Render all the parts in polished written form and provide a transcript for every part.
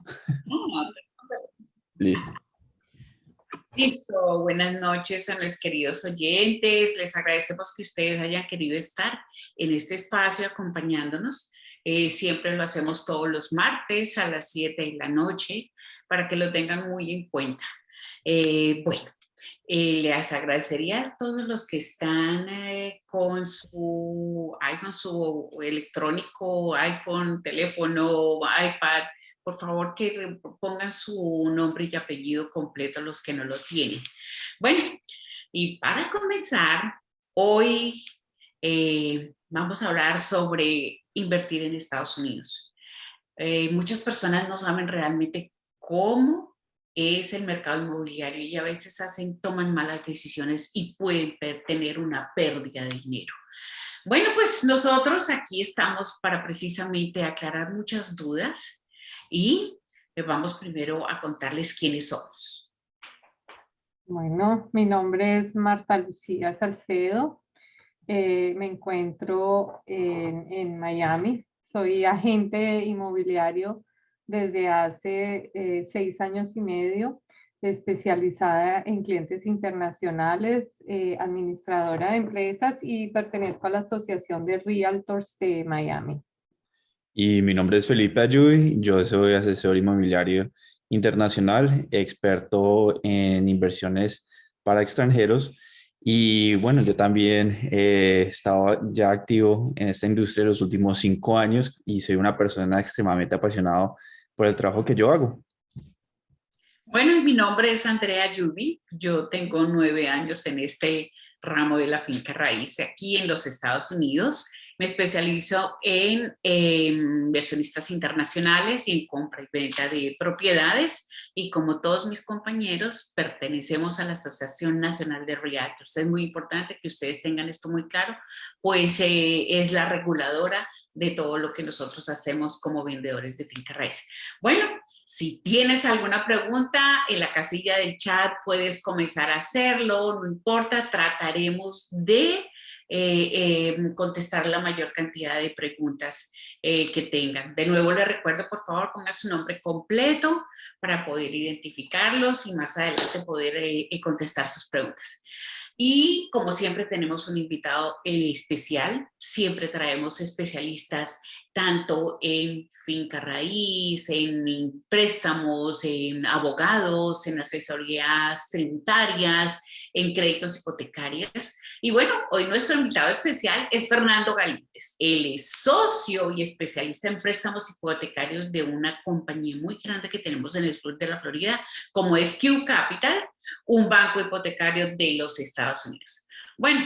Ah, Listo. listo, buenas noches a nuestros queridos oyentes. Les agradecemos que ustedes hayan querido estar en este espacio acompañándonos. Siempre lo hacemos todos los martes a las 7 de la noche para que lo tengan muy en cuenta. Bueno, les agradecería a todos los que están con su electrónico, iPhone, teléfono, iPad, por favor que pongan su nombre y apellido completo los que no lo tienen. Bueno, y para comenzar, hoy vamos a hablar sobre invertir en Estados Unidos. Muchas personas no saben realmente cómo es el mercado inmobiliario y a veces toman malas decisiones y pueden tener una pérdida de dinero. Bueno, pues nosotros aquí estamos para precisamente aclarar muchas dudas y vamos primero a contarles quiénes somos. Bueno, mi nombre es Marta Lucía Salcedo. Me encuentro en Miami. Soy agente inmobiliario desde hace 6 años y medio, especializada en clientes internacionales, administradora de empresas y pertenezco a la Asociación de Realtors de Miami. Y mi nombre es Felipe Ayuy, yo soy asesor inmobiliario internacional, experto en inversiones para extranjeros. Y bueno, yo también he estado ya activo en esta industria los últimos 5 años y soy una persona extremadamente apasionada por el trabajo que yo hago. Bueno, mi nombre es Andrea Yubi. Yo tengo 9 años en este ramo de la finca raíz aquí en los Estados Unidos. Me especializo en inversionistas internacionales y en compra y venta de propiedades. Y como todos mis compañeros, pertenecemos a la Asociación Nacional de Realtors. Es muy importante que ustedes tengan esto muy claro, pues es la reguladora de todo lo que nosotros hacemos como vendedores de finca raíz. Bueno, si tienes alguna pregunta, en la casilla del chat puedes comenzar a hacerlo, no importa, trataremos de contestar la mayor cantidad de preguntas que tengan. De nuevo les recuerdo, por favor, pongan su nombre completo para poder identificarlos y más adelante poder contestar sus preguntas. Y como siempre tenemos un invitado especial, siempre traemos especialistas tanto en finca raíz, en préstamos, en abogados, en asesorías tributarias, en créditos hipotecarios. Y bueno, hoy nuestro invitado especial es Fernando Galíndez. Él es socio y especialista en préstamos hipotecarios de una compañía muy grande que tenemos en el sur de la Florida, como es Q Capital, un banco hipotecario de los Estados Unidos. Bueno,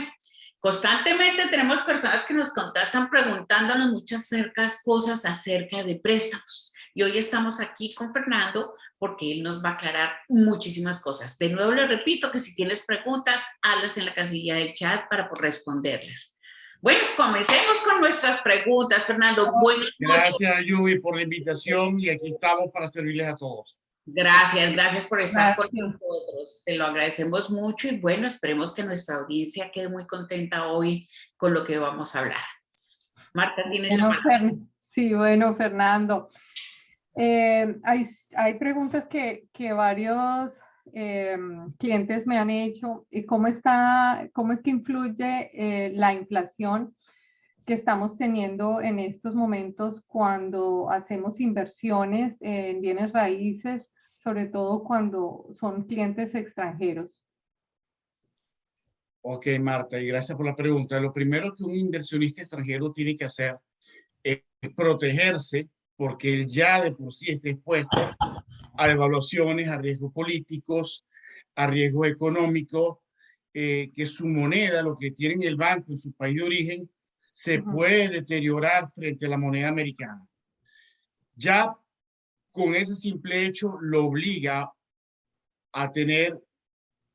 constantemente tenemos personas que nos contestan preguntándonos muchas cosas acerca de préstamos. Y hoy estamos aquí con Fernando porque él nos va a aclarar muchísimas cosas. De nuevo le repito que si tienes preguntas, hazlas en la casilla del chat para responderlas. Bueno, comencemos con nuestras preguntas, Fernando. Buenas noches. Gracias, Yubi, por la invitación y aquí estamos para servirles a todos. Gracias por estar con Gracias. nosotros. Te lo agradecemos mucho y bueno, esperemos que nuestra audiencia quede muy contenta hoy con lo que vamos a hablar. Marta, tienes la palabra. Sí, bueno, Fernando. Hay preguntas que varios clientes me han hecho. ¿Cómo es que influye la inflación que estamos teniendo en estos momentos cuando hacemos inversiones en bienes raíces, sobre todo cuando son clientes extranjeros? Ok, Marta, y gracias por la pregunta. Lo primero que un inversionista extranjero tiene que hacer es protegerse porque él ya de por sí está expuesto a evaluaciones, a riesgos políticos, a riesgos económicos, que su moneda, lo que tiene en el banco en su país de origen, se puede deteriorar frente a la moneda americana. Ya con ese simple hecho lo obliga a tener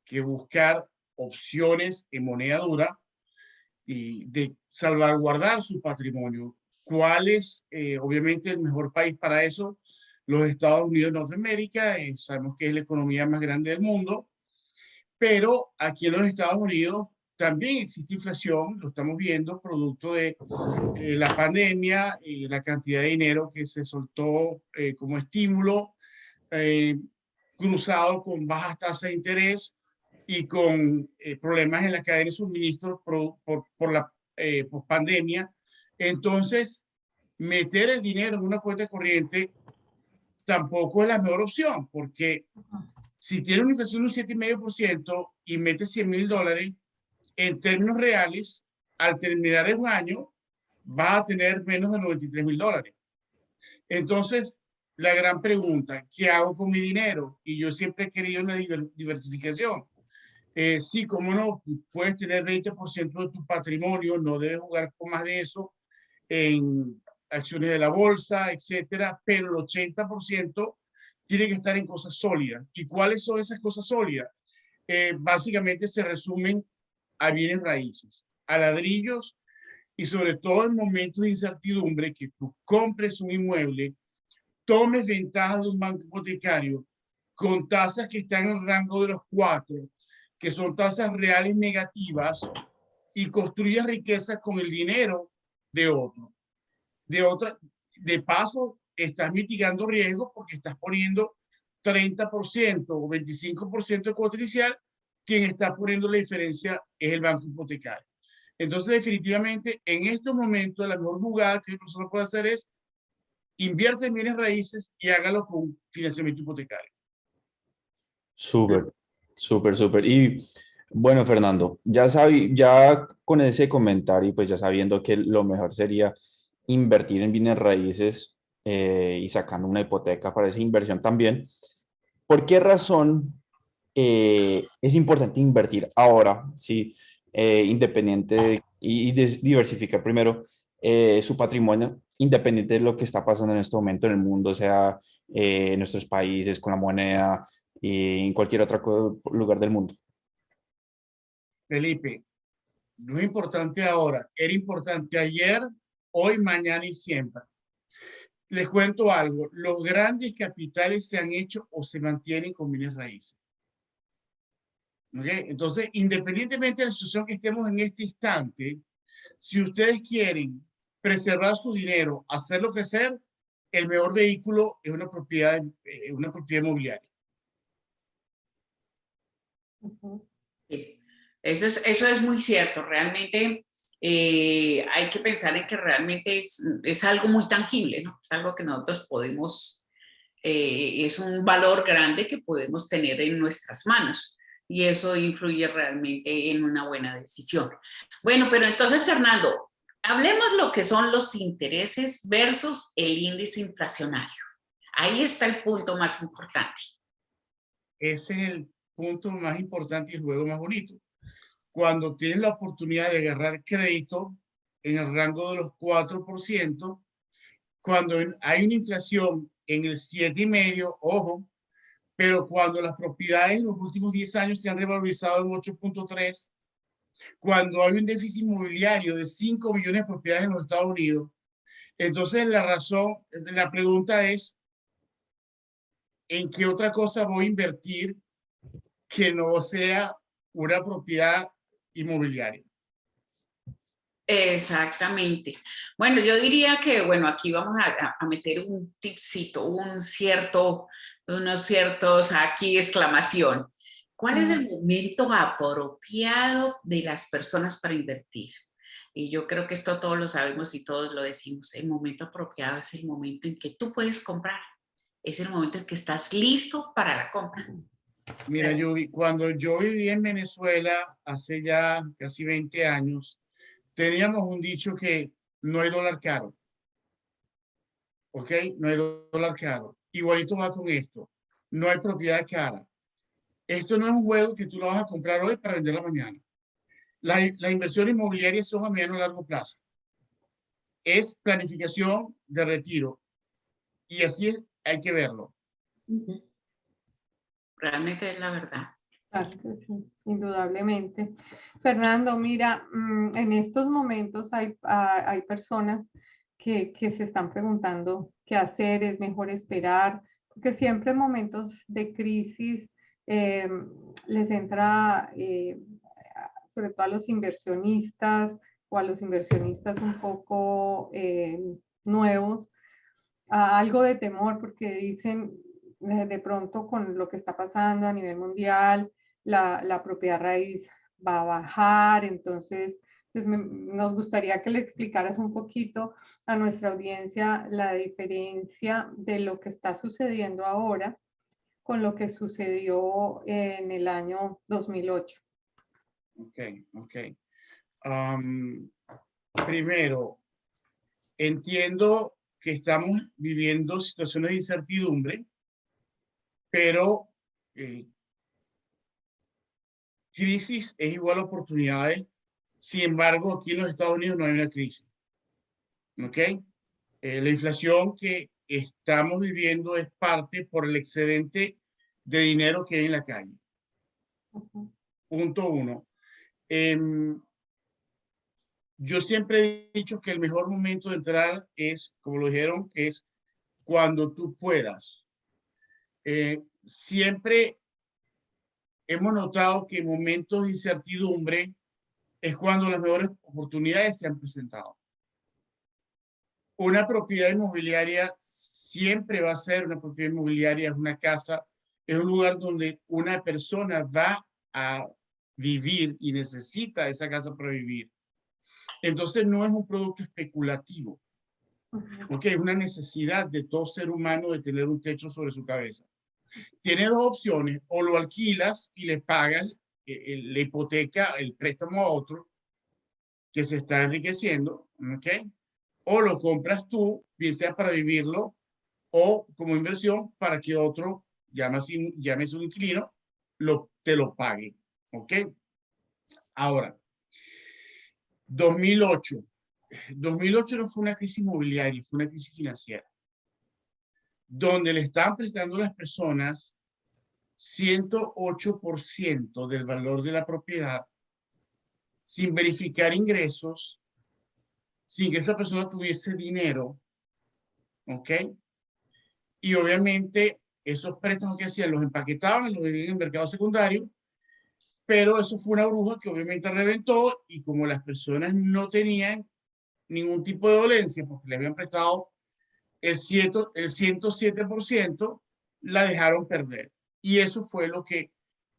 que buscar opciones en moneda dura y de salvaguardar su patrimonio. ¿Cuál es, obviamente, el mejor país para eso? Los Estados Unidos de Norteamérica. Sabemos que es la economía más grande del mundo, pero aquí en los Estados Unidos también existe inflación, lo estamos viendo, producto de la pandemia y la cantidad de dinero que se soltó como estímulo eh, cruzado con bajas tasas de interés y con problemas en la cadena de suministro por la pandemia. Entonces, meter el dinero en una cuenta corriente tampoco es la mejor opción, porque si tiene una inflación de un 7,5% y mete $100,000, en términos reales, al terminar el año, va a tener menos de $93,000. Entonces, la gran pregunta, ¿qué hago con mi dinero? Y yo siempre he querido una diversificación. Sí, cómo no, puedes tener 20% de tu patrimonio, no debes jugar con más de eso en acciones de la bolsa, etcétera, pero el 80% tiene que estar en cosas sólidas. ¿Y cuáles son esas cosas sólidas? Básicamente se resumen a bienes raíces, a ladrillos y sobre todo en momentos de incertidumbre que tú compres un inmueble, tomes ventaja de un banco hipotecario con tasas que están en el rango de los 4, que son tasas reales negativas, y construyas riqueza con el dinero de otro. De paso, estás mitigando riesgos porque estás poniendo 30% o 25% de cuota inicial. Quien está poniendo la diferencia es el banco hipotecario. Entonces, definitivamente, en estos momentos, la mejor jugada que el profesor puede hacer es invierte en bienes raíces y hágalo con financiamiento hipotecario. Súper, súper, súper. Y bueno, Fernando, ya con ese comentario, pues ya sabiendo que lo mejor sería invertir en bienes raíces y sacando una hipoteca para esa inversión también, ¿por qué razón es importante invertir ahora, sí, diversificar primero su patrimonio, independiente de lo que está pasando en este momento en el mundo, sea en nuestros países, con la moneda y en cualquier otro lugar del mundo? Felipe, no es importante ahora, era importante ayer, hoy, mañana y siempre. Les cuento algo, los grandes capitales se han hecho o se mantienen con bienes raíces. ¿Okay? Entonces, independientemente de la situación que estemos en este instante, si ustedes quieren preservar su dinero, hacerlo crecer, el mejor vehículo es una propiedad inmobiliaria. Sí, eso es muy cierto. Realmente hay que pensar en que realmente es algo muy tangible, ¿no? Es algo que nosotros podemos, es un valor grande que podemos tener en nuestras manos y eso influye realmente en una buena decisión. Bueno, pero entonces, Fernando, hablemos lo que son los intereses versus el índice inflacionario. Ahí está el punto más importante. Ese es el punto más importante y el juego más bonito. Cuando tienes la oportunidad de agarrar crédito en el rango de los 4%, cuando hay una inflación en el 7,5%, ojo, pero cuando las propiedades en los últimos 10 años se han revalorizado en 8,3%, cuando hay un déficit inmobiliario de 5 millones de propiedades en los Estados Unidos, entonces la pregunta es, ¿en qué otra cosa voy a invertir que no sea una propiedad inmobiliaria? Exactamente. Bueno, yo diría que, bueno, aquí vamos a meter un tipcito, unos ciertos, aquí exclamación. ¿Cuál es el momento apropiado de las personas para invertir? Y yo creo que esto todos lo sabemos y todos lo decimos. El momento apropiado es el momento en que tú puedes comprar. Es el momento en que estás listo para la compra. Mira, cuando yo viví en Venezuela hace ya casi 20 años, teníamos un dicho que no hay dólar caro. ¿Ok? No hay dólar caro. Igualito va con esto. No hay propiedad cara. Esto no es un juego que tú lo vas a comprar hoy para venderla mañana. Las inversiones inmobiliarias son a mediano y largo plazo. Es planificación de retiro. Y así hay que verlo. Realmente es la verdad. Claro que sí, indudablemente. Fernando, mira, en estos momentos hay personas que se están preguntando qué hacer, es mejor esperar, porque siempre en momentos de crisis les entra, sobre todo a los inversionistas o a los inversionistas un poco nuevos, a algo de temor, porque dicen, de pronto con lo que está pasando a nivel mundial, la propiedad raíz va a bajar, entonces pues nos gustaría que le explicaras un poquito a nuestra audiencia la diferencia de lo que está sucediendo ahora con lo que sucedió en el año 2008. Ok, ok. Primero, entiendo que estamos viviendo situaciones de incertidumbre, pero crisis es igual a oportunidades. Sin embargo, aquí en los Estados Unidos no hay una crisis. ¿Ok? La inflación que estamos viviendo es parte por el excedente de dinero que hay en la calle. Punto uno. Yo siempre he dicho que el mejor momento de entrar es, como lo dijeron, es cuando tú puedas. Siempre hemos notado que en momentos de incertidumbre es cuando las mejores oportunidades se han presentado. Una propiedad inmobiliaria siempre va a ser una propiedad inmobiliaria, es una casa, es un lugar donde una persona va a vivir y necesita esa casa para vivir. Entonces no es un producto especulativo, porque es una necesidad de todo ser humano de tener un techo sobre su cabeza. Tiene dos opciones: o lo alquilas y le pagas la hipoteca, el préstamo a otro que se está enriqueciendo, ¿ok? O lo compras tú, bien sea para vivirlo o como inversión para que otro, llámese un inquilino, te lo pague, ¿ok? Ahora, 2008. 2008 no fue una crisis inmobiliaria, fue una crisis financiera, donde le estaban prestando a las personas 108% del valor de la propiedad sin verificar ingresos, sin que esa persona tuviese dinero, ¿ok? Y obviamente esos préstamos que hacían los empaquetaban, los vendían en el mercado secundario, pero eso fue una bruja que obviamente reventó, y como las personas no tenían ningún tipo de dolencia porque le habían prestado el 107%, la dejaron perder. Y eso fue lo que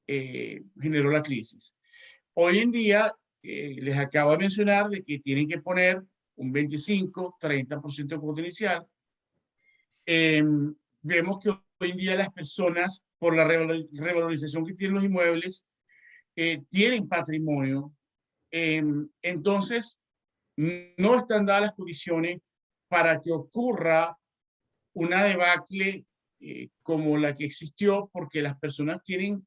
generó la crisis. Hoy en día, les acabo de mencionar de que tienen que poner un 25-30% de cuota inicial. Vemos que hoy en día las personas, por la revalorización que tienen los inmuebles, tienen patrimonio. Entonces, no están dadas las condiciones para que ocurra una debacle como la que existió, porque las personas tienen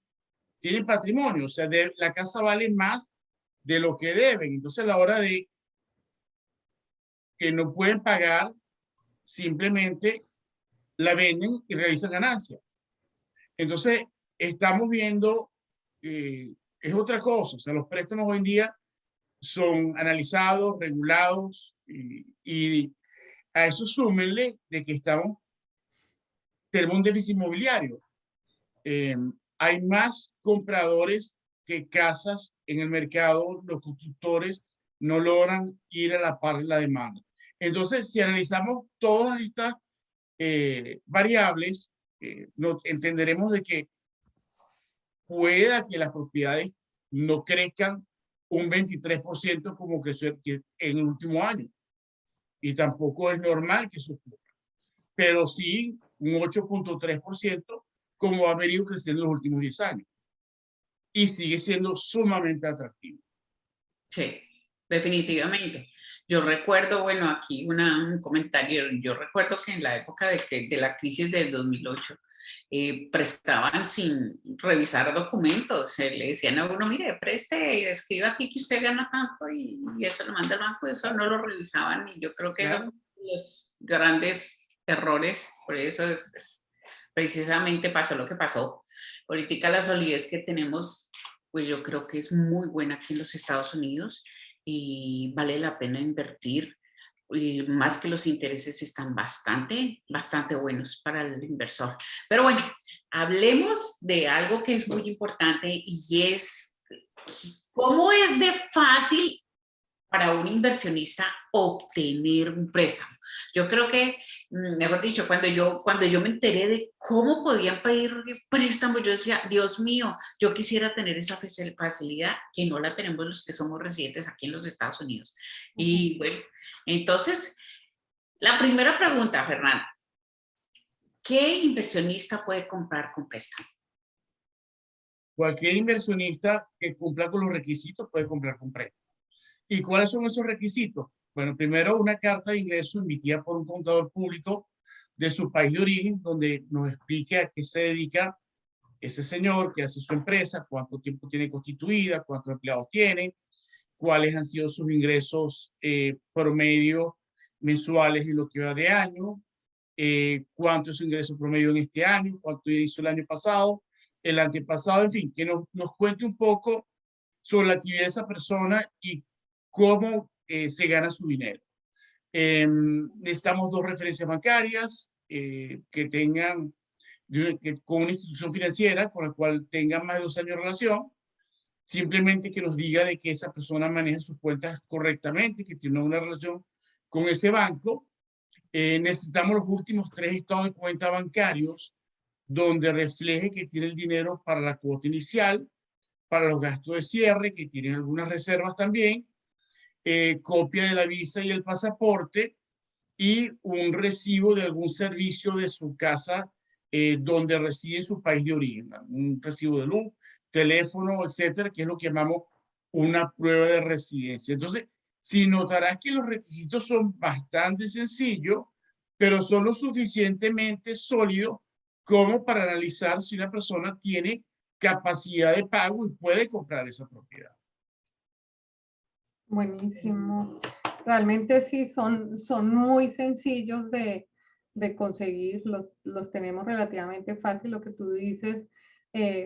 patrimonio, o sea, la casa vale más de lo que deben. Entonces, a la hora de que no pueden pagar, simplemente la venden y realizan ganancias. Entonces, estamos viendo, es otra cosa, o sea, los préstamos hoy en día son analizados, regulados, y a eso súmenle de que tenemos un déficit inmobiliario. Hay más compradores que casas en el mercado. Los constructores no logran ir a la par de la demanda. Entonces, si analizamos todas estas variables, entenderemos de que pueda que las propiedades no crezcan un 23% como creció en el último año. Y tampoco es normal que eso ocurra. Pero sí un 8.3% como ha venido creciendo en los últimos 10 años. Y sigue siendo sumamente atractivo. Sí, definitivamente. Yo recuerdo, bueno, aquí un comentario. Yo recuerdo que en la época de la crisis del 2008, prestaban sin revisar documentos. Le decían a uno, mire, preste y escriba aquí que usted gana tanto, y eso lo manda al banco, y eso no lo revisaban. Y yo creo que eran los grandes errores. Por eso pues, precisamente pasó lo que pasó. Ahorita la solidez que tenemos, pues yo creo que es muy buena aquí en los Estados Unidos, y vale la pena invertir, y más que los intereses están bastante buenos para el inversor. Pero bueno, hablemos de algo que es muy importante, y es cómo es de fácil para un inversionista obtener un préstamo? Yo creo que, mejor dicho, cuando yo me enteré de cómo podían pedir préstamos, yo decía, Dios mío, yo quisiera tener esa facilidad que no la tenemos los que somos residentes aquí en los Estados Unidos. Y bueno, entonces, la primera pregunta, Fernanda, ¿qué inversionista puede comprar con préstamo? Cualquier inversionista que cumpla con los requisitos puede comprar con préstamo. ¿Y cuáles son esos requisitos? Bueno, primero una carta de ingreso emitida por un contador público de su país de origen, donde nos explique a qué se dedica ese señor, qué hace su empresa, cuánto tiempo tiene constituida, cuántos empleados tiene, cuáles han sido sus ingresos promedio mensuales en lo que va de año, cuánto es su ingreso promedio en este año, cuánto hizo el año pasado, el antepasado, en fin, que nos cuente un poco sobre la actividad de esa persona y cómo se gana su dinero. Necesitamos 2 referencias bancarias que tengan, con una institución financiera con la cual tengan más de 2 años de relación, simplemente que nos diga de que esa persona maneja sus cuentas correctamente, que tiene una relación con ese banco. Necesitamos los últimos 3 estados de cuenta bancarios donde refleje que tiene el dinero para la cuota inicial, para los gastos de cierre, que tienen algunas reservas también, copia de la visa y el pasaporte y un recibo de algún servicio de su casa donde reside en su país de origen, un recibo de luz, teléfono, etcétera, que es lo que llamamos una prueba de residencia. Entonces, si notarás que los requisitos son bastante sencillos, pero son lo suficientemente sólidos como para analizar si una persona tiene capacidad de pago y puede comprar esa propiedad. Buenísimo. Realmente sí, son muy sencillos de conseguir, los tenemos relativamente fácil. Lo que tú dices,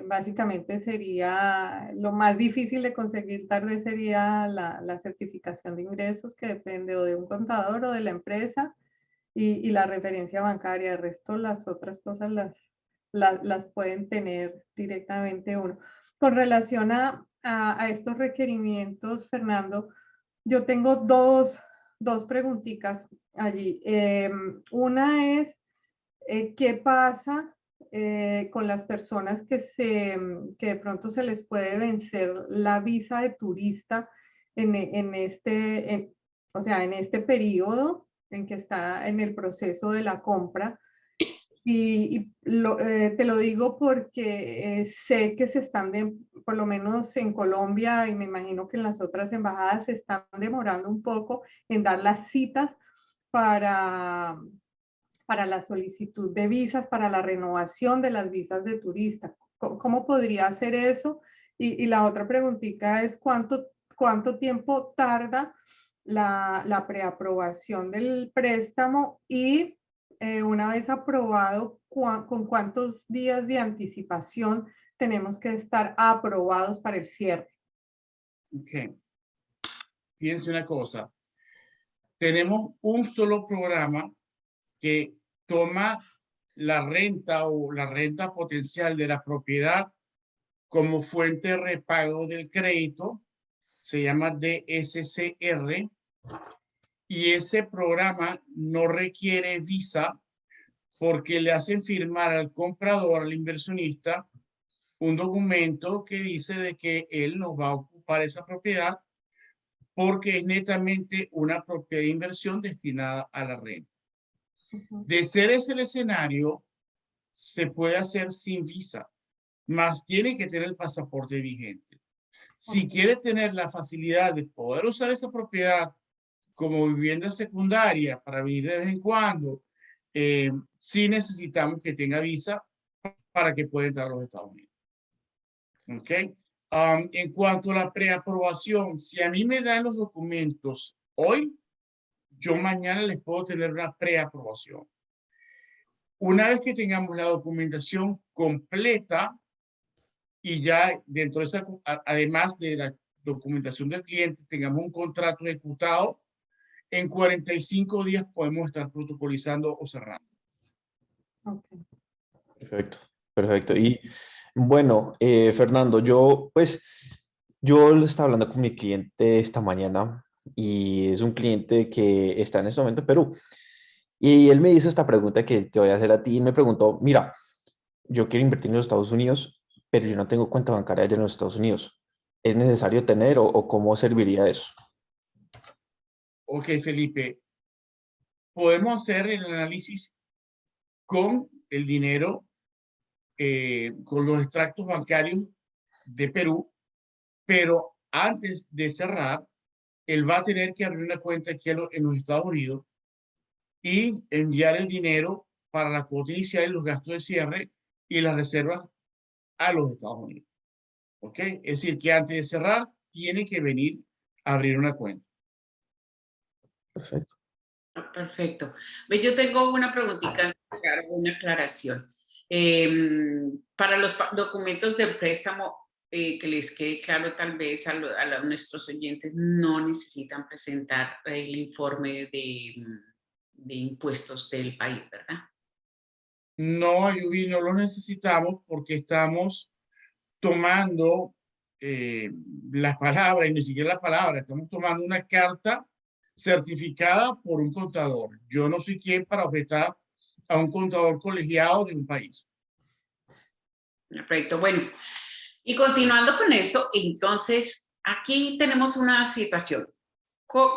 básicamente sería, lo más difícil de conseguir tal vez sería la certificación de ingresos, que depende o de un contador o de la empresa, y la referencia bancaria. El resto, las otras cosas las pueden tener directamente uno. Con relación a estos requerimientos, Fernando, yo tengo dos preguntitas allí. Una es, ¿qué pasa con las personas que de pronto se les puede vencer la visa de turista o sea, en este periodo en que está en el proceso de la compra? Te lo digo porque sé que por lo menos en Colombia, y me imagino que en las otras embajadas se están demorando un poco en dar las citas para, para la solicitud de visas, para la renovación de las visas de turista. ¿Cómo podría hacer eso? Y la otra preguntita es, ¿cuánto tiempo tarda la preaprobación del préstamo? Y una vez aprobado, ¿con cuántos días de anticipación tenemos que estar aprobados para el cierre? Ok. Fíjense una cosa. Tenemos un solo programa que toma la renta o la renta potencial de la propiedad como fuente de repago del crédito. Se llama DSCR. Y ese programa no requiere visa porque le hacen firmar al comprador, al inversionista, un documento que dice de que él no va a ocupar esa propiedad porque es netamente una propiedad de inversión destinada a la renta. De ser ese el escenario, se puede hacer sin visa, más tiene que tener el pasaporte vigente. Si quiere tener la facilidad de poder usar esa propiedad como vivienda secundaria para vivir de vez en cuando, sí necesitamos que tenga visa para que pueda entrar a los Estados Unidos. ¿Ok? En cuanto a la preaprobación, si a mí me dan los documentos hoy, yo mañana les puedo tener una preaprobación. Una vez que tengamos la documentación completa y ya dentro de esa, además de la documentación del cliente, tengamos un contrato ejecutado, en 45 días podemos estar protocolizando o cerrando. Okay. Perfecto, perfecto. Y bueno, Fernando, yo lo estaba hablando con mi cliente esta mañana y es un cliente que está en este momento en Perú. Y él me hizo esta pregunta que te voy a hacer a ti. Y me preguntó, mira, yo quiero invertir en los Estados Unidos, pero yo no tengo cuenta bancaria allá en los Estados Unidos. ¿Es necesario tener o cómo serviría eso? Ok, Felipe, podemos hacer el análisis con el dinero, con los extractos bancarios de Perú, pero antes de cerrar, él va a tener que abrir una cuenta aquí en los Estados Unidos y enviar el dinero para la cuota inicial y los gastos de cierre y las reservas a los Estados Unidos. ¿Ok? Es decir, que antes de cerrar, tiene que venir a abrir una cuenta. Perfecto. Perfecto. Ve, yo tengo una preguntita, una aclaración. Para los documentos de préstamo, que les quede claro tal vez a nuestros oyentes, no necesitan presentar el informe de impuestos del país, ¿verdad? No, Ayubi, no lo necesitamos porque estamos tomando las palabras, y ni siquiera las palabras, estamos tomando una carta certificada por un contador. Yo no soy quien para objetar a un contador colegiado de un país. Perfecto, bueno. Y continuando con eso, entonces, aquí tenemos una situación.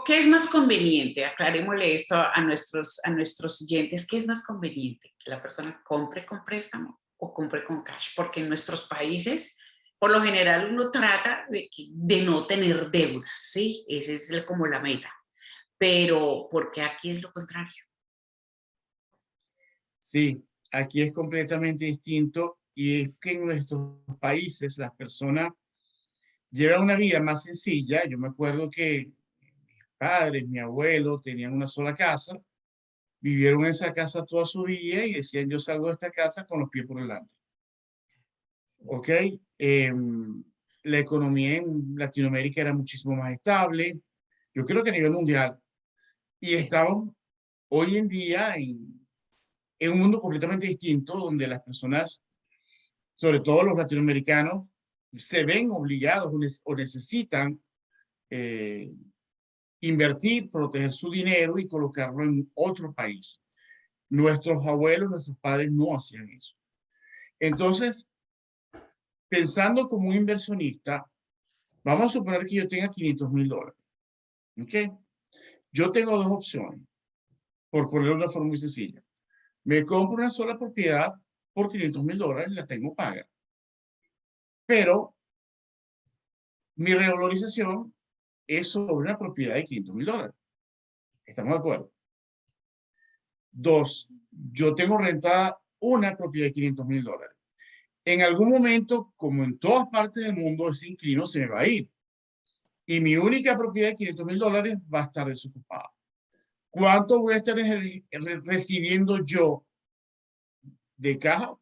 ¿Qué es más conveniente? Aclarémosle esto a nuestros oyentes. ¿Qué es más conveniente? ¿Que la persona compre con préstamo o compre con cash? Porque en nuestros países, por lo general, uno trata de no tener deudas, ¿sí? Esa es como la meta. Pero, porque aquí es lo contrario. Sí, aquí es completamente distinto y es que en nuestros países las personas llevan una vida más sencilla. Yo me acuerdo que mis padres, mi abuelo tenían una sola casa, vivieron en esa casa toda su vida y decían, yo salgo de esta casa con los pies por delante. ¿Ok? La economía en Latinoamérica era muchísimo más estable, yo creo que a nivel mundial, y estamos hoy en día en un mundo completamente distinto donde las personas, sobre todo los latinoamericanos, se ven obligados o necesitan eh, invertir, proteger su dinero y colocarlo en otro país. Nuestros abuelos, nuestros padres no hacían eso. Entonces, pensando como un inversionista, vamos a suponer que yo tenga $500,000. ¿Ok? Yo tengo dos opciones, por ponerlo de una forma muy sencilla. Me compro una sola propiedad por $500,000 y la tengo paga. Pero mi revalorización es sobre una propiedad de $500,000. ¿Estamos de acuerdo? Dos, yo tengo rentada una propiedad de $500,000. En algún momento, como en todas partes del mundo, ese inquilino se me va a ir. Y mi única propiedad de $500,000 va a estar desocupada. ¿Cuánto voy a estar recibiendo yo de caja?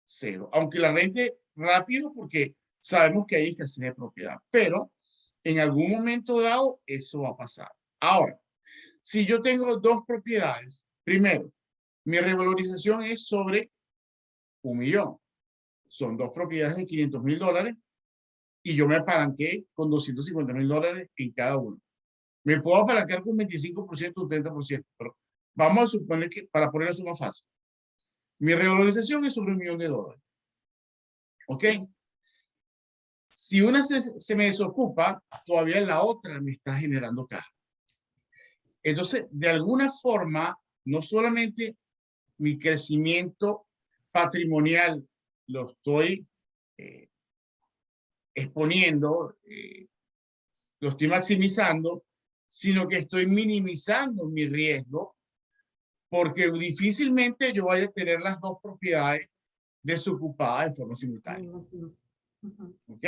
Cero. Aunque la rente rápido porque sabemos que hay escasez de propiedad. Pero en algún momento dado eso va a pasar. Ahora, si yo tengo dos propiedades, primero, mi revalorización es sobre 1,000,000. Son dos propiedades de $500,000 y yo me apalanqué con $250,000 en cada uno. Me puedo apalancar con 25% o 30%, pero vamos a suponer que, para poner esto más fácil, mi revalorización es sobre $1,000,000. ¿Ok? Si una se me desocupa, todavía la otra me está generando caja. Entonces, de alguna forma, no solamente mi crecimiento patrimonial lo estoy exponiendo, lo estoy maximizando, sino que estoy minimizando mi riesgo porque difícilmente yo vaya a tener las dos propiedades desocupadas de forma simultánea. ¿Ok?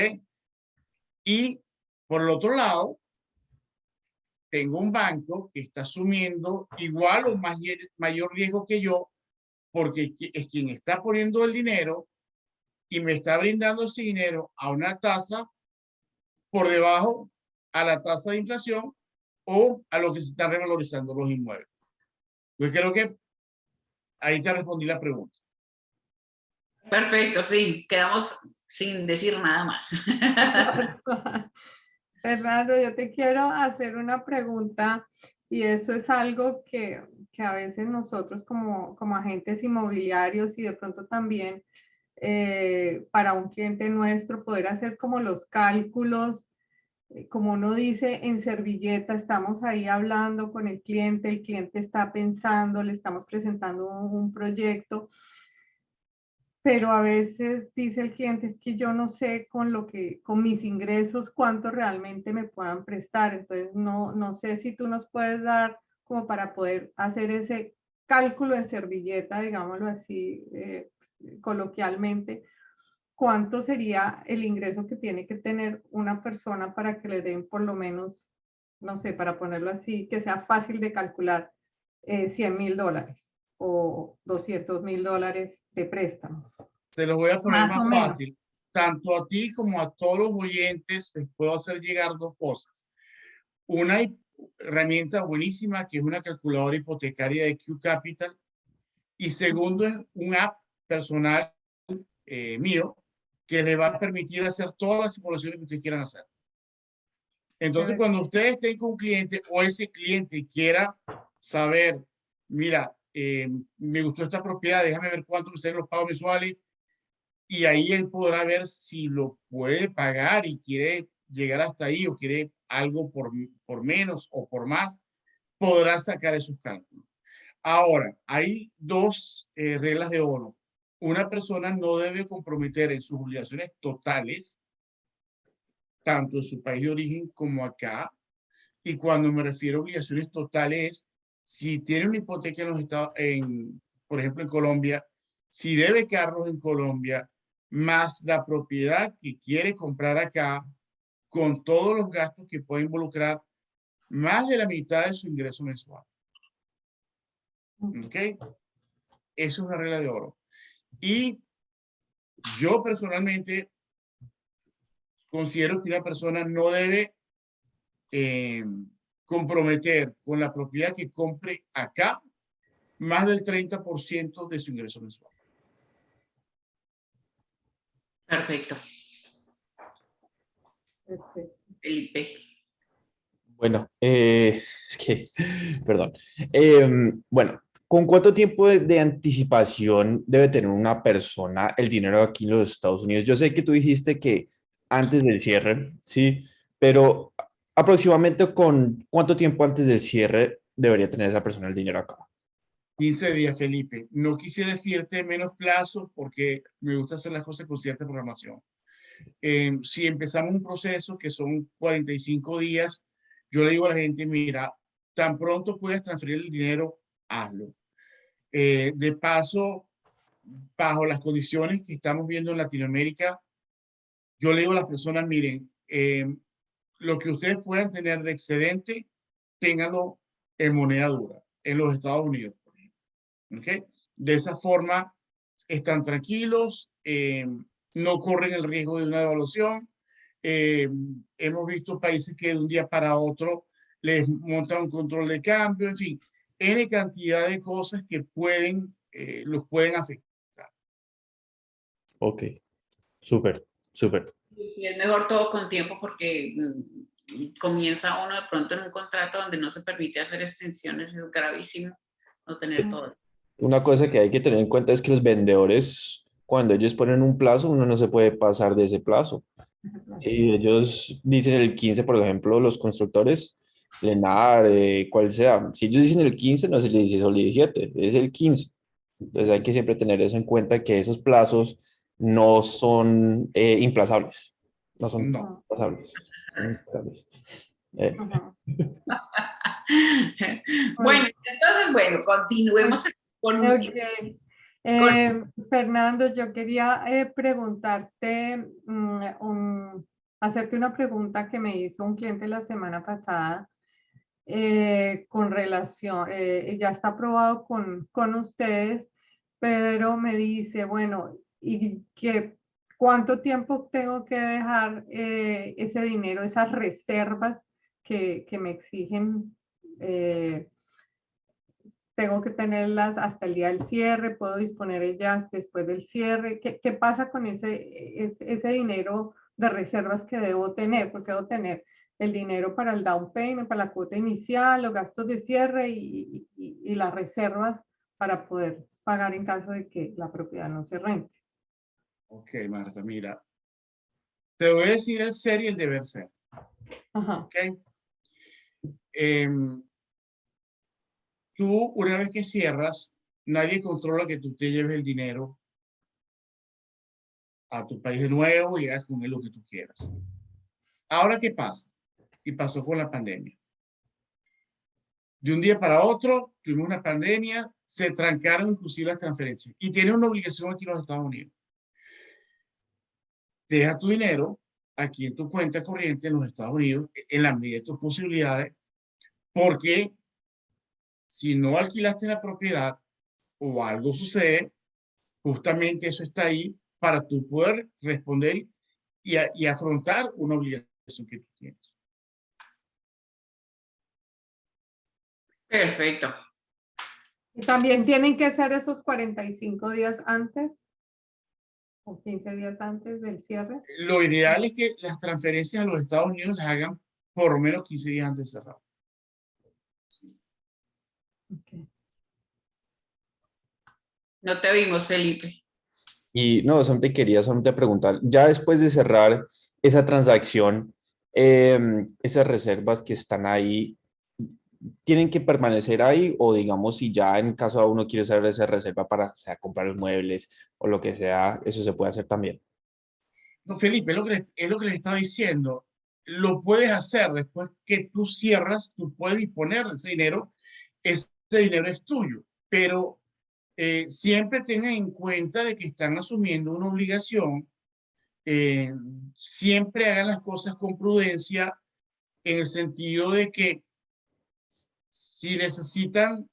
Y por el otro lado, tengo un banco que está asumiendo igual o mayor riesgo que yo porque es quien está poniendo el dinero y me está brindando ese dinero a una tasa por debajo a la tasa de inflación o a lo que se están revalorizando los inmuebles. Yo creo que ahí te respondí la pregunta. Perfecto, sí, quedamos sin decir nada más. Fernando, yo te quiero hacer una pregunta y eso es algo que a veces nosotros como agentes inmobiliarios y de pronto también para un cliente nuestro poder hacer como los cálculos, como uno dice en servilleta, estamos ahí hablando con el cliente está pensando, le estamos presentando un proyecto. Pero a veces dice el cliente, es que yo no sé con mis ingresos, cuánto realmente me puedan prestar. Entonces, no sé si tú nos puedes dar como para poder hacer ese cálculo en servilleta, digámoslo así, coloquialmente, cuánto sería el ingreso que tiene que tener una persona para que le den por lo menos, no sé, para ponerlo así, que sea fácil de calcular, $100,000 o $200,000 de préstamo. Se los voy a poner Más o más menos. fácil. Tanto a ti como a todos los oyentes les puedo hacer llegar dos cosas. Una herramienta buenísima que es una calculadora hipotecaria de Q Capital. Y segundo es un app personal mío que le va a permitir hacer todas las simulaciones que ustedes quieran hacer. Entonces, cuando ustedes estén con un cliente o ese cliente quiera saber, mira, me gustó esta propiedad, déjame ver cuánto me salen los pagos mensuales, y ahí él podrá ver si lo puede pagar y quiere llegar hasta ahí o quiere algo por menos o por más, podrá sacar esos cálculos. Ahora, hay dos reglas de oro. Una persona no debe comprometer en sus obligaciones totales, tanto en su país de origen como acá. Y cuando me refiero a obligaciones totales, si tiene una hipoteca en los Estados, por ejemplo, en Colombia, si debe carros en Colombia, más la propiedad que quiere comprar acá, con todos los gastos que puede involucrar, más de la mitad de su ingreso mensual. ¿Ok? Eso es una regla de oro. Y yo personalmente considero que una persona no debe comprometer con la propiedad que compre acá más del 30% de su ingreso mensual. Perfecto. Perfecto. Felipe. Bueno, es que, perdón. Bueno, ¿con cuánto tiempo de anticipación debe tener una persona el dinero aquí en los Estados Unidos? Yo sé que tú dijiste que antes del cierre, sí, pero aproximadamente con cuánto tiempo antes del cierre debería tener esa persona el dinero acá. 15 días, Felipe. No quisiera decirte menos plazo porque me gusta hacer las cosas con cierta programación. Si empezamos un proceso que son 45 días, yo le digo a la gente, mira, tan pronto puedas transferir el dinero, hazlo. De paso, bajo las condiciones que estamos viendo en Latinoamérica, yo le digo a las personas, miren, lo que ustedes puedan tener de excedente, ténganlo en moneda dura, en los Estados Unidos, por ejemplo. ¿Okay? De esa forma, están tranquilos, no corren el riesgo de una devaluación. Hemos visto países que de un día para otro les montan un control de cambio, en fin, N cantidad de cosas que los pueden afectar. Ok, súper, súper. Y es mejor todo con tiempo porque comienza uno de pronto en un contrato donde no se permite hacer extensiones, es gravísimo no tener todo. Una cosa que hay que tener en cuenta es que los vendedores, cuando ellos ponen un plazo, uno no se puede pasar de ese plazo. Si ellos dicen el 15, por ejemplo, los constructores, Lennar, cual sea, si ellos dicen el 15, no es el 16 o el 17, es el 15. Entonces hay que siempre tener eso en cuenta, que esos plazos no son implazables. No son No. implazables. Son implazables. Eh, Bueno, entonces, bueno, continuemos con... Ok. Fernando, yo quería preguntarte, hacerte una pregunta que me hizo un cliente la semana pasada con relación, ya está aprobado con ustedes, pero me dice, bueno, ¿y cuánto tiempo tengo que dejar ese dinero, esas reservas que me exigen? Tengo que tenerlas hasta el día del cierre, puedo disponer ellas después del cierre. ¿Qué pasa con ese dinero de reservas que debo tener? Porque debo tener el dinero para el down payment, para la cuota inicial, los gastos de cierre y las reservas para poder pagar en caso de que la propiedad no se rente. Ok, Marta, mira. Te voy a decir el ser y el deber ser. Ajá. Ok. Tú, una vez que cierras, nadie controla que tú te lleves el dinero a tu país de nuevo y hagas con él lo que tú quieras. Ahora, ¿qué pasa? Y pasó con la pandemia. De un día para otro, tuvimos una pandemia, se trancaron inclusive las transferencias. Y tienes una obligación aquí en los Estados Unidos. Deja tu dinero aquí en tu cuenta corriente en los Estados Unidos, en la medida de tus posibilidades, porque si no alquilaste la propiedad o algo sucede, justamente eso está ahí para tú poder responder y afrontar una obligación que tú tienes. Perfecto. Y también tienen que ser esos 45 días antes o 15 días antes del cierre. Lo ideal es que las transferencias a los Estados Unidos las hagan por lo menos 15 días antes de cerrar. Okay. No te vimos, Felipe. Y no, solamente quería preguntar, ya después de cerrar esa transacción, esas reservas que están ahí, ¿tienen que permanecer ahí? O digamos, si ya en caso de uno quiere usar esa reserva para, o sea, comprar los muebles o lo que sea, eso se puede hacer también. No, Felipe, es lo que les estaba diciendo. Lo puedes hacer después que tú cierras, tú puedes disponer de ese dinero es tuyo, pero siempre tengan en cuenta de que están asumiendo una obligación. Siempre hagan las cosas con prudencia en el sentido de que si necesitan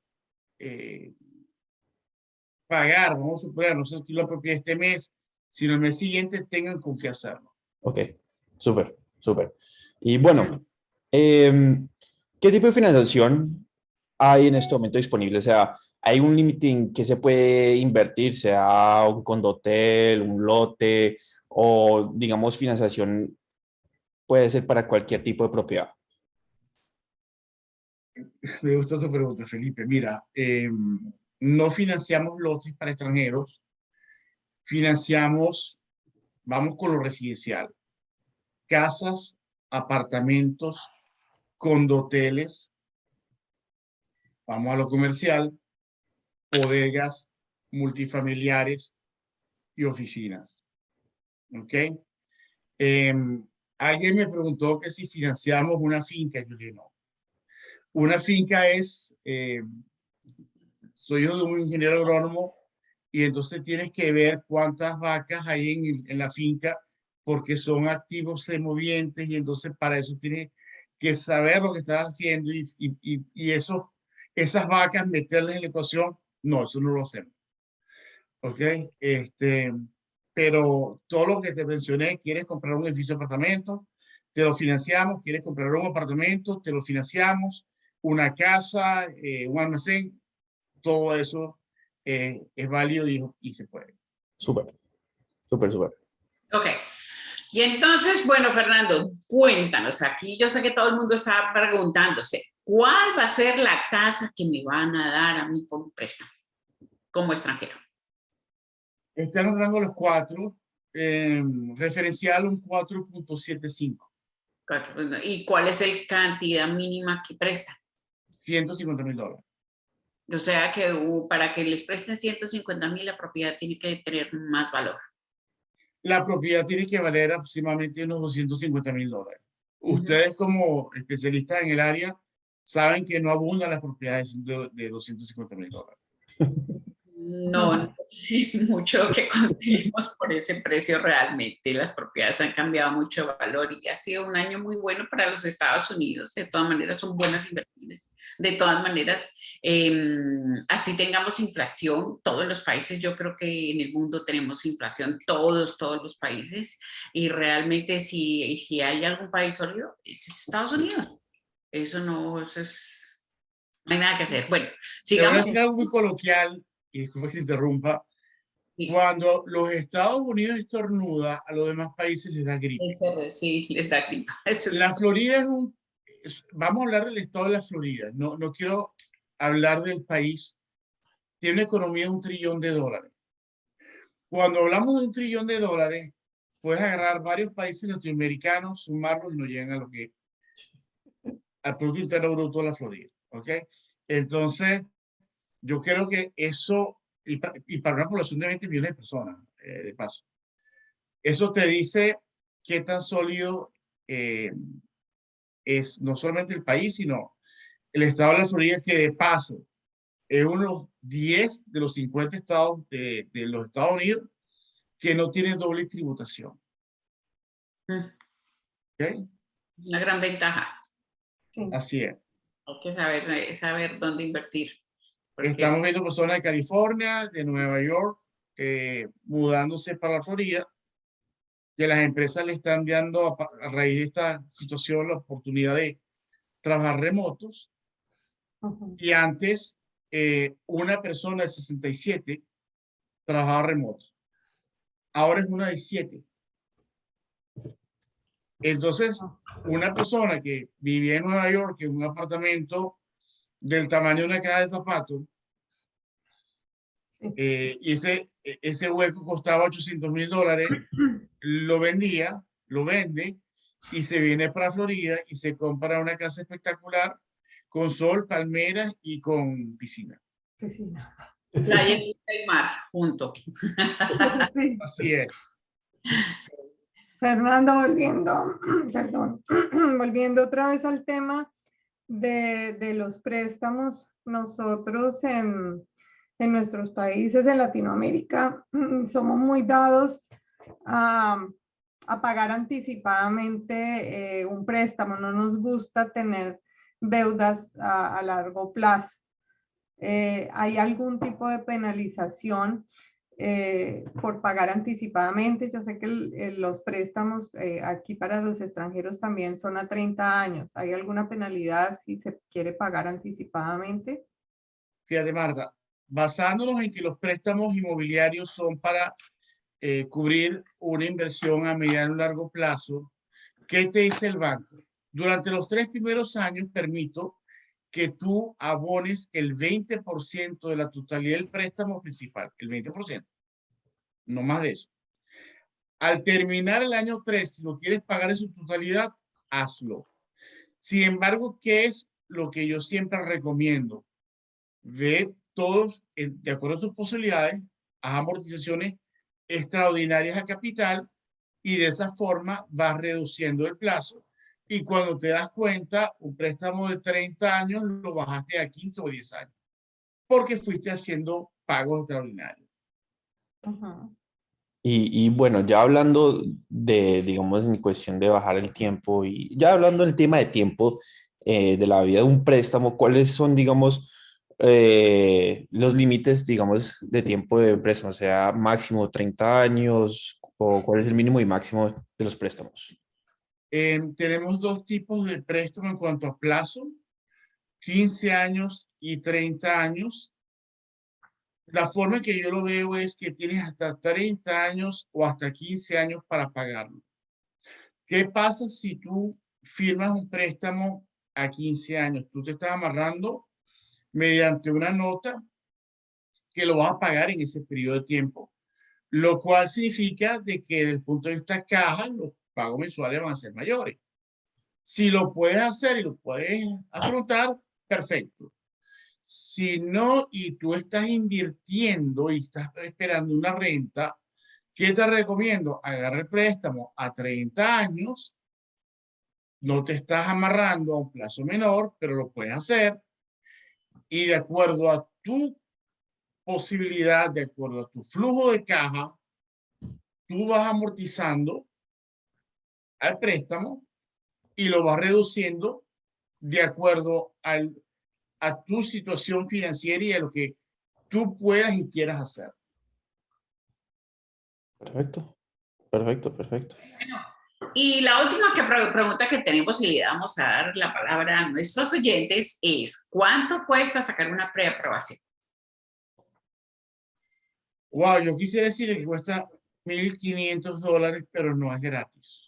pagar, vamos a suponer, no se alquiló la propiedad este mes, sino el mes siguiente tengan con qué hacerlo. Ok, súper, súper. Y bueno, ¿qué tipo de financiación hay en este momento disponible? O sea, ¿hay un límite en que se puede invertir, sea un condotel, un lote o, digamos, financiación puede ser para cualquier tipo de propiedad? Me gustó tu pregunta, Felipe. Mira, no financiamos lotes para extranjeros, financiamos, vamos con lo residencial, casas, apartamentos, condoteles, vamos a lo comercial, bodegas, multifamiliares y oficinas. ¿Ok? Alguien me preguntó que si financiamos una finca, yo dije no. Una finca es, soy yo de un ingeniero agrónomo y entonces tienes que ver cuántas vacas hay en la finca porque son activos semovientes y entonces para eso tienes que saber lo que estás haciendo y esas vacas meterlas en la ecuación. No, eso no lo hacemos. ¿Ok? Pero todo lo que te mencioné, quieres comprar un edificio de apartamento, te lo financiamos, quieres comprar un apartamento, te lo financiamos, una casa, un almacén, todo eso es válido y se puede. Súper, súper, súper. Ok. Y entonces, bueno, Fernando, cuéntanos, aquí yo sé que todo el mundo está preguntándose, ¿cuál va a ser la tasa que me van a dar a mí por un préstamo como extranjero? Están hablando los cuatro, referencial un 4.75. ¿Y cuál es la cantidad mínima que prestan? $150,000. O sea que para que les presten 150,000, la propiedad tiene que tener más valor. La propiedad tiene que valer aproximadamente unos $250,000. Ustedes como especialistas en el área saben que no abundan las propiedades de $250,000. No es mucho lo que conseguimos por ese precio realmente. Las propiedades han cambiado mucho de valor y ha sido un año muy bueno para los Estados Unidos. De todas maneras, son buenas inversiones. De todas maneras, así tengamos inflación, todos los países, yo creo que en el mundo tenemos inflación, todos los países. Y realmente si hay algún país sólido, es Estados Unidos. Eso no, eso es, no hay nada que hacer. Bueno, Te voy a sigamos. decir algo muy coloquial, y disculpa que te interrumpa. Sí, Cuando los Estados Unidos estornuda, a los demás países les da gripe. sí, está gripa. Eso, La Florida vamos a hablar del estado de la Florida. No quiero hablar del país. Tiene una economía de $1 trillón. Cuando hablamos de $1 trillón, puedes agarrar varios países latinoamericanos, sumarlos y no llegan a lo que al Producto Interno Bruto de la Florida. ¿Ok? Entonces, yo creo que eso, y para una población de 20 millones de personas, de paso, eso te dice qué tan sólido es no solamente el país, sino el estado de la Florida, que de paso es uno de los 10 de los 50 estados de los Estados Unidos que no tiene doble tributación. ¿Okay? una gran ventaja. Sí. Así es. Hay que saber dónde invertir. Porque Estamos viendo personas de California, de Nueva York, mudándose para la Florida, que las empresas le están dando a raíz de esta situación la oportunidad de trabajar remotos. Y antes, una persona de 67 trabajaba remoto. Ahora es una de 7. Entonces, una persona que vivía en Nueva York en un apartamento del tamaño de una caja de zapatos, y ese hueco costaba $800,000, lo vende y se viene para Florida y se compra una casa espectacular con sol, palmeras y con piscina. Piscina. playa y mar junto. Sí. Así es. Fernando, volviendo, perdón, volviendo otra vez al tema de los préstamos, nosotros en nuestros países, en Latinoamérica, somos muy dados a pagar anticipadamente un préstamo. No nos gusta tener deudas a largo plazo. ¿Hay algún tipo de penalización por pagar anticipadamente? Yo sé que los préstamos aquí para los extranjeros también son a 30 años. ¿Hay alguna penalidad si se quiere pagar anticipadamente? Fíjate, Marta, basándonos en que los préstamos inmobiliarios son para cubrir una inversión a mediano y largo plazo, ¿qué te dice el banco? Durante los 3 primeros años permito que tú abones el 20% de la totalidad del préstamo principal, el 20%, no más de eso. Al terminar el año 3, si lo quieres pagar en su totalidad, hazlo. Sin embargo, ¿qué es lo que yo siempre recomiendo? Ve todos, de acuerdo a tus posibilidades, haz amortizaciones extraordinarias a capital y de esa forma vas reduciendo el plazo. Y cuando te das cuenta, un préstamo de 30 años lo bajaste a 15 o 10 años, porque fuiste haciendo pagos extraordinarios. Y bueno, ya hablando de, digamos, en cuestión de bajar el tiempo y ya hablando del tema de tiempo de la vida de un préstamo, ¿cuáles son, digamos, los límites, digamos, de tiempo de préstamo? O sea, máximo 30 años o cuál es el mínimo y máximo de los préstamos. Tenemos 2 tipos de préstamo en cuanto a plazo, 15 años y 30 años. La forma en que yo lo veo es que tienes hasta 30 años o hasta 15 años para pagarlo. ¿Qué pasa si tú firmas un préstamo a 15 años? Tú te estás amarrando mediante una nota que lo vas a pagar en ese periodo de tiempo, lo cual significa de que desde el punto de vista caja, los pagos mensuales van a ser mayores. Si lo puedes hacer y lo puedes afrontar, perfecto. Si no, y tú estás invirtiendo y estás esperando una renta, ¿qué te recomiendo? Agarra el préstamo a 30 años, no te estás amarrando a un plazo menor, pero lo puedes hacer, y de acuerdo a tu posibilidad, de acuerdo a tu flujo de caja, tú vas amortizando al préstamo y lo vas reduciendo de acuerdo a tu situación financiera y a lo que tú puedas y quieras hacer. Perfecto, perfecto, perfecto. Bueno, y la última pregunta que tenemos y le vamos a dar la palabra a nuestros oyentes es, ¿cuánto cuesta sacar una preaprobación? Wow, yo quisiera decirle que cuesta $1,500, pero no es gratis.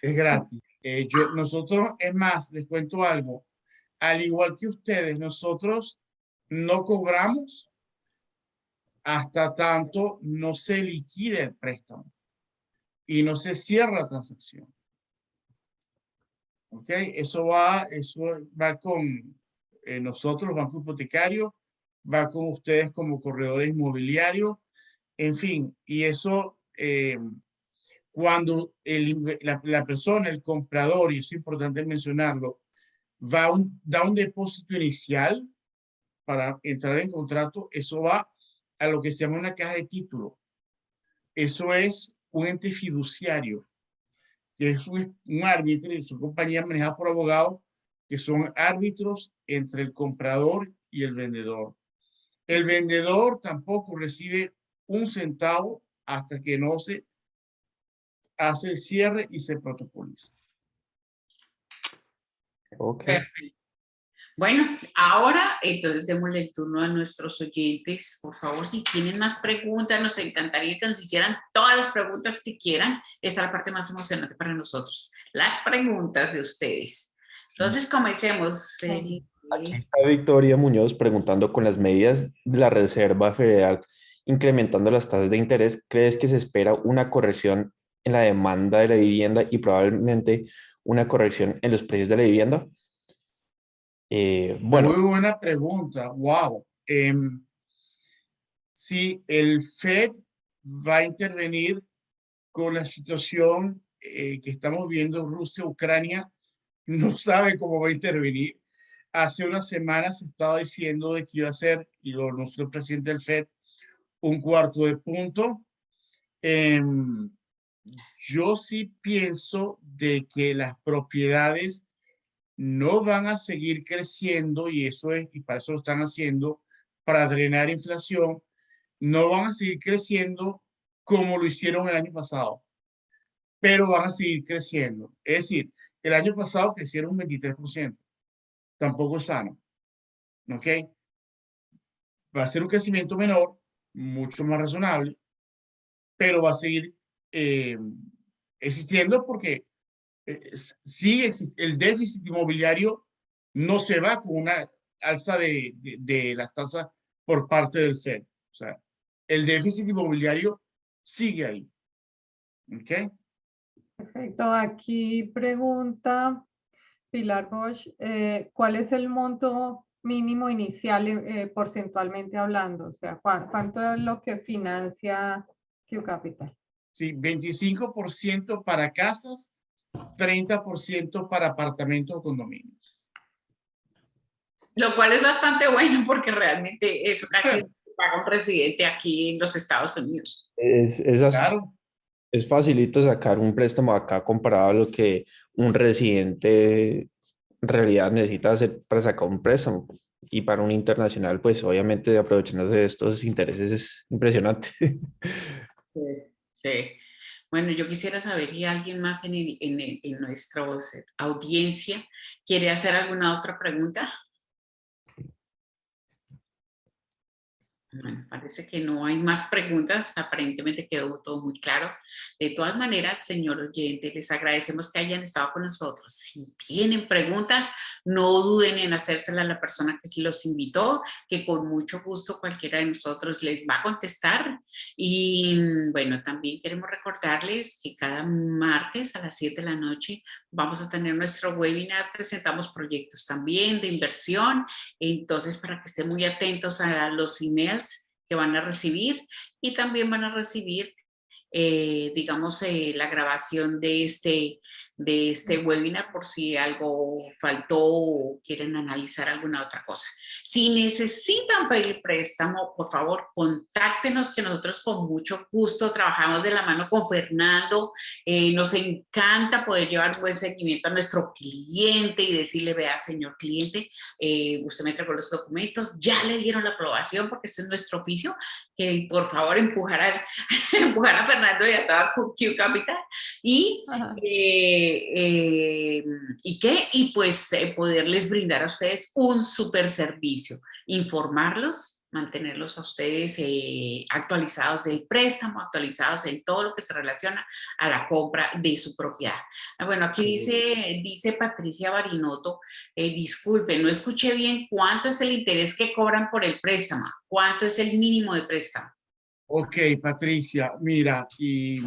Es gratis. Nosotros, es más, les cuento algo. Al igual que ustedes, nosotros no cobramos hasta tanto no se liquide el préstamo y no se cierra la transacción. ¿Ok? Eso va con nosotros, los bancos hipotecarios, va con ustedes como corredores inmobiliarios, en fin, y eso cuando la persona, el comprador, y es importante mencionarlo, da un depósito inicial para entrar en contrato, eso va a lo que se llama una caja de título. Eso es un ente fiduciario, que es un árbitro, y su compañía manejada por abogados, que son árbitros entre el comprador y el vendedor. El vendedor tampoco recibe un centavo hasta que no se hace el cierre y se protocoliza. Ok. Perfecto. Bueno, ahora entonces démosle el turno a nuestros oyentes. Por favor, si tienen más preguntas, nos encantaría que nos hicieran todas las preguntas que quieran. Esta es la parte más emocionante para nosotros, las preguntas de ustedes. Entonces, comencemos. Aquí está Victoria Muñoz preguntando, con las medidas de la Reserva Federal incrementando las tasas de interés, ¿crees que se espera una corrección en la demanda de la vivienda y probablemente una corrección en los precios de la vivienda? Bueno, Muy buena pregunta. Wow. Si el FED va a intervenir con la situación que estamos viendo en Rusia-Ucrania, no sabe cómo va a intervenir. Hace unas semanas se estaba diciendo de que iba a ser, y lo anunció el presidente del FED, un cuarto de punto. Yo sí pienso de que las propiedades no van a seguir creciendo, y eso es, y para eso lo están haciendo, para drenar inflación, no van a seguir creciendo como lo hicieron el año pasado, pero van a seguir creciendo. Es decir, el año pasado crecieron un 23%. Tampoco es sano. ¿Ok? Va a ser un crecimiento menor, mucho más razonable, pero va a seguir existiendo porque sigue el déficit inmobiliario, no se va con una alza de las tasas por parte del FED. O sea, el déficit inmobiliario sigue ahí. ¿Ok? Perfecto. Aquí pregunta Pilar Bosch, ¿cuál es el monto mínimo inicial porcentualmente hablando? O sea, ¿cuánto es lo que financia Q Capital? Sí, 25% para casas, 30% para apartamentos o condominios. Lo cual es bastante bueno porque realmente eso casi paga un residente aquí en los Estados Unidos. Claro. es facilito sacar un préstamo acá comparado a lo que un residente en realidad necesita hacer para sacar un préstamo. Y para un internacional, pues obviamente aprovechándose de estos intereses es impresionante. Sí. Bueno, yo quisiera saber si alguien más en nuestra audiencia quiere hacer alguna otra pregunta. Bueno, parece que no hay más preguntas, aparentemente quedó todo muy claro. De todas maneras, señor oyente, les agradecemos que hayan estado con nosotros. Si tienen preguntas, no duden en hacérselas a la persona que los invitó, que con mucho gusto cualquiera de nosotros les va a contestar. Y bueno, también queremos recordarles que cada martes a las 7 de la noche vamos a tener nuestro webinar, presentamos proyectos también de inversión, entonces para que estén muy atentos a los emails que van a recibir, y también van a recibir digamos la grabación de este webinar por si algo faltó o quieren analizar alguna otra cosa. Si necesitan pedir préstamo, por favor, contáctenos, que nosotros con mucho gusto trabajamos de la mano con Fernando. Nos encanta poder llevar buen seguimiento a nuestro cliente y decirle, vea, señor cliente, usted me entregó los documentos, ya le dieron la aprobación, porque este es nuestro oficio, que por favor empujar a Fernando y a toda Q Capital y pues poderles brindar a ustedes un súper servicio, informarlos mantenerlos a ustedes actualizados del préstamo, actualizados en todo lo que se relaciona a la compra de su propiedad. Bueno, aquí dice Patricia Barinoto, disculpe, no escuché bien, ¿cuánto es el interés que cobran por el préstamo? ¿Cuánto es el mínimo de préstamo? Ok, Patricia, mira, y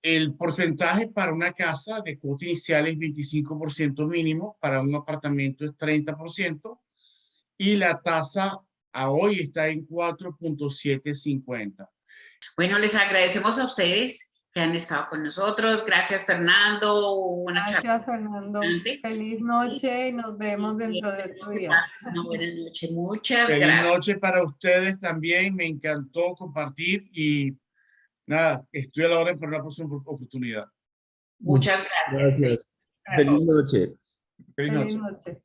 el porcentaje para una casa de cuota inicial es 25% mínimo, para un apartamento es 30%, y la tasa a hoy está en 4.750. Bueno, les agradecemos a ustedes que han estado con nosotros. Gracias, Fernando. Una Gracias, Fernando. Feliz noche y nos vemos dentro de 8 días. Una buena noche. Muchas Feliz gracias. noche para ustedes también. Me encantó compartir y nada, estoy a la orden para una próxima oportunidad. Muchas gracias. Gracias. Feliz noche. Feliz Feliz noche. noche.